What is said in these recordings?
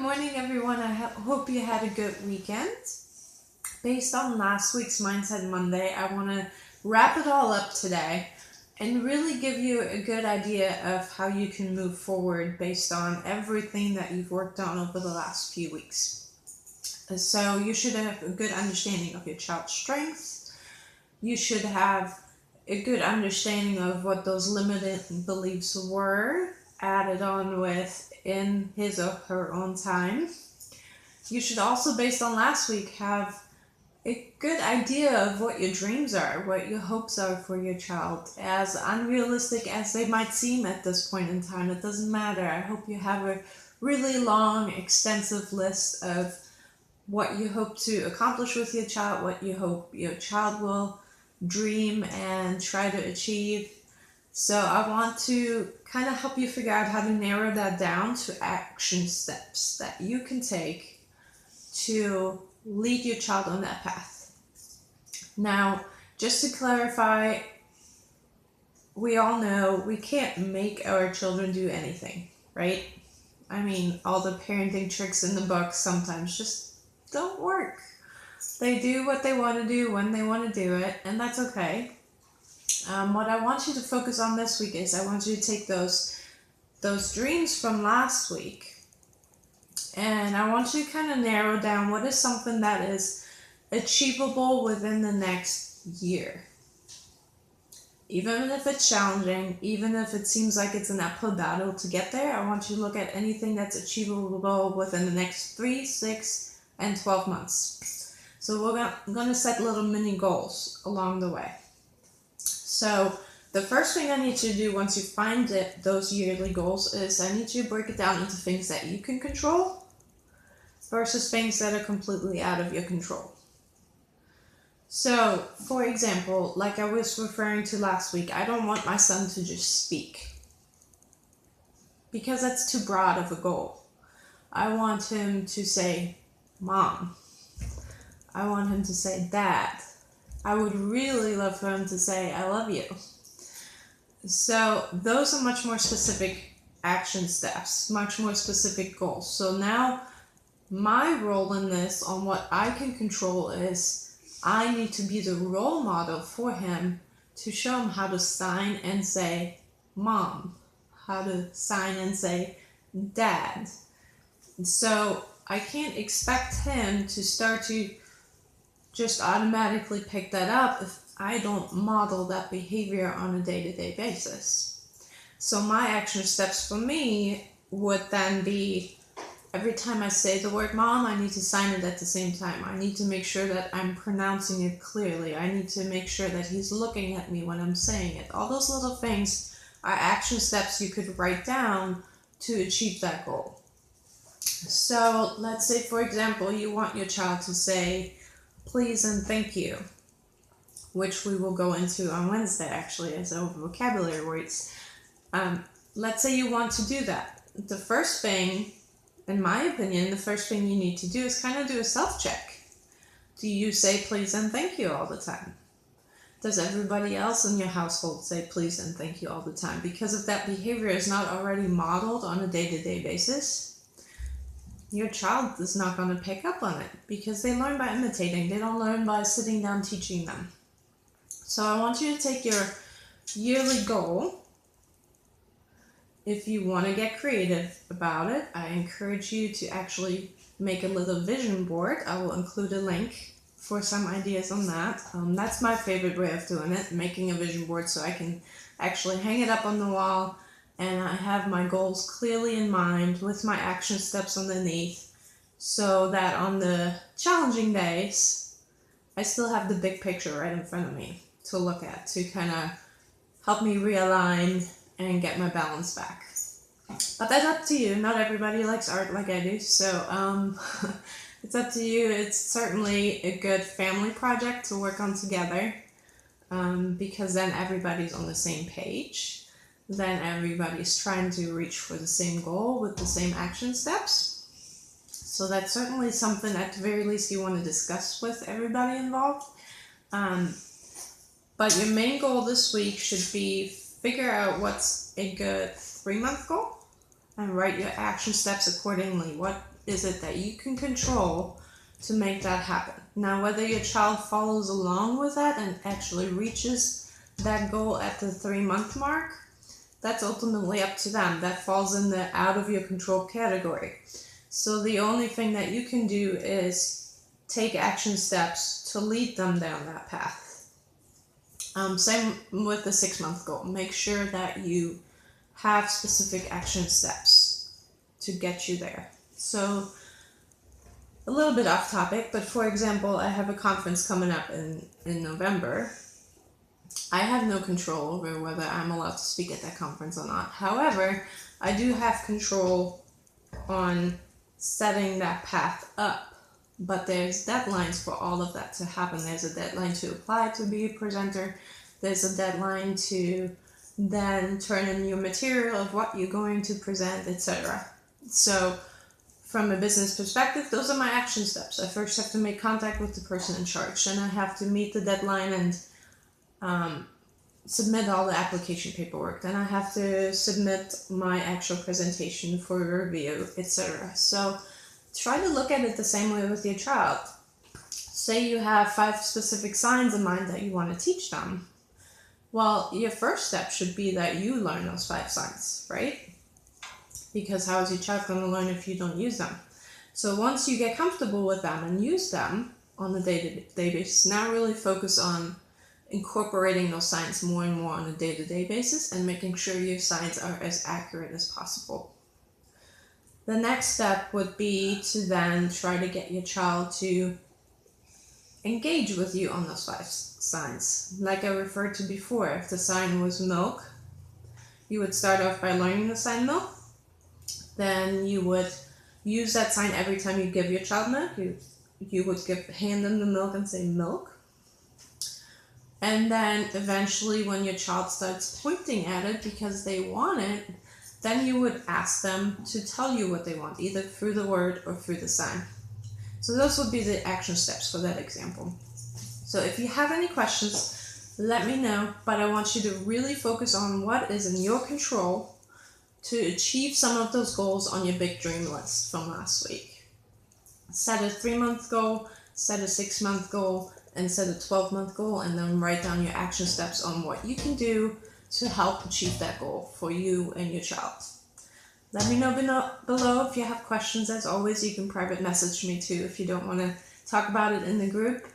morning, everyone. I hope you had a good weekend. Based on last week's Mindset Monday, I want to wrap it all up today and really give you a good idea of how you can move forward based on everything that you've worked on over the last few weeks. So you should have a good understanding of your child's strengths. You should have a good understanding of what those limiting beliefs were, added on with in his or her own time. You should also, based on last week, have a good idea of what your dreams are, what your hopes are for your child. As unrealistic as they might seem at this point in time, it doesn't matter. I hope you have a really long, extensive list of what you hope to accomplish with your child, what you hope your child will dream and try to achieve. So I want to kind of help you figure out how to narrow that down to action steps that you can take to lead your child on that path. Now, just to clarify, we all know we can't make our children do anything, right? I mean, all the parenting tricks in the book sometimes just don't work. They do what they want to do when they want to do it, and that's okay. What I want you to focus on this week is I want you to take those dreams from last week, and I want you to kind of narrow down what is something that is achievable within the next year. Even if it's challenging, even if it seems like it's an uphill battle to get there, I want you to look at anything that's achievable within the next 3, 6, and 12 months. So we're going to set little mini goals along the way. So the first thing I need you to do once you find those yearly goals is I need you to break it down into things that you can control versus things that are completely out of your control. So, for example, like I was referring to last week, I don't want my son to just speak because that's too broad of a goal. I want him to say, Mom. I want him to say, Dad. I would really love for him to say, I love you. So those are much more specific action steps, much more specific goals. So now my role in this on what I can control is I need to be the role model for him to show him how to sign and say, Mom, how to sign and say, Dad. So I can't expect him to start to just automatically pick that up if I don't model that behavior on a day-to-day basis. So my action steps for me would then be every time I say the word Mom, I need to sign it at the same time. I need to make sure that I'm pronouncing it clearly. I need to make sure that he's looking at me when I'm saying it. All those little things are action steps you could write down to achieve that goal. So let's say, for example, you want your child to say, please and thank you, which we will go into on Wednesday actually as our vocabulary words. Let's say you want to do that. The first thing, in my opinion, the first thing you need to do is kind of do a self-check. Do you say please and thank you all the time? Does everybody else in your household say please and thank you all the time? Because if that behavior is not already modeled on a day-to-day basis, your child is not going to pick up on it because they learn by imitating. They don't learn by sitting down teaching them. So I want you to take your yearly goal. If you want to get creative about it, I encourage you to actually make a little vision board. I will include a link for some ideas on that. That's my favorite way of doing it, making a vision board so I can actually hang it up on the wall and I have my goals clearly in mind with my action steps underneath so that on the challenging days, I still have the big picture right in front of me to look at to kind of help me realign and get my balance back. But that's up to you. Not everybody likes art like I do, so it's up to you. It's certainly a good family project to work on together because then everybody's on the same page. Then everybody's trying to reach for the same goal with the same action steps. So that's certainly something at the very least you want to discuss with everybody involved. But your main goal this week should be figure out what's a good 3-month goal and write your action steps accordingly. What is it that you can control to make that happen? Now, whether your child follows along with that and actually reaches that goal at the 3-month mark, that's ultimately up to them. That falls in the out of your control category. So the only thing that you can do is take action steps to lead them down that path. Same with the 6-month goal. Make sure that you have specific action steps to get you there. So a little bit off topic, but for example, I have a conference coming up in November. I have no control over whether I'm allowed to speak at that conference or not. However, I do have control on setting that path up. But there's deadlines for all of that to happen. There's a deadline to apply to be a presenter. There's a deadline to then turn in your material of what you're going to present, etc. So from a business perspective, those are my action steps. I first have to make contact with the person in charge. Then I have to meet the deadline and submit all the application paperwork. Then I have to submit my actual presentation for review, etc. So try to look at it the same way with your child. Say you have 5 specific signs in mind that you want to teach them. Well, your first step should be that you learn those 5 signs, right? Because how is your child going to learn if you don't use them? So once you get comfortable with them and use them on a day-to-day basis, now really focus on incorporating those signs more and more on a day-to-day basis and making sure your signs are as accurate as possible. The next step would be to then try to get your child to engage with you on those 5 signs. Like I referred to before, if the sign was milk, you would start off by learning the sign milk. Then you would use that sign every time you give your child milk. You would hand them the milk and say milk. And then eventually when your child starts pointing at it because they want it, then you would ask them to tell you what they want, either through the word or through the sign. So those would be the action steps for that example. So if you have any questions, let me know, but I want you to really focus on what is in your control to achieve some of those goals on your big dream list from last week. Set a 3-month goal, set a 6-month goal, and set a 12-month goal, and then write down your action steps on what you can do to help achieve that goal for you and your child. Let me know below if you have questions. As always, you can private message me too if you don't want to talk about it in the group.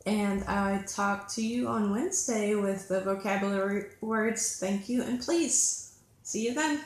And I talk to you on Wednesday with the vocabulary words. Thank you and please. See you then.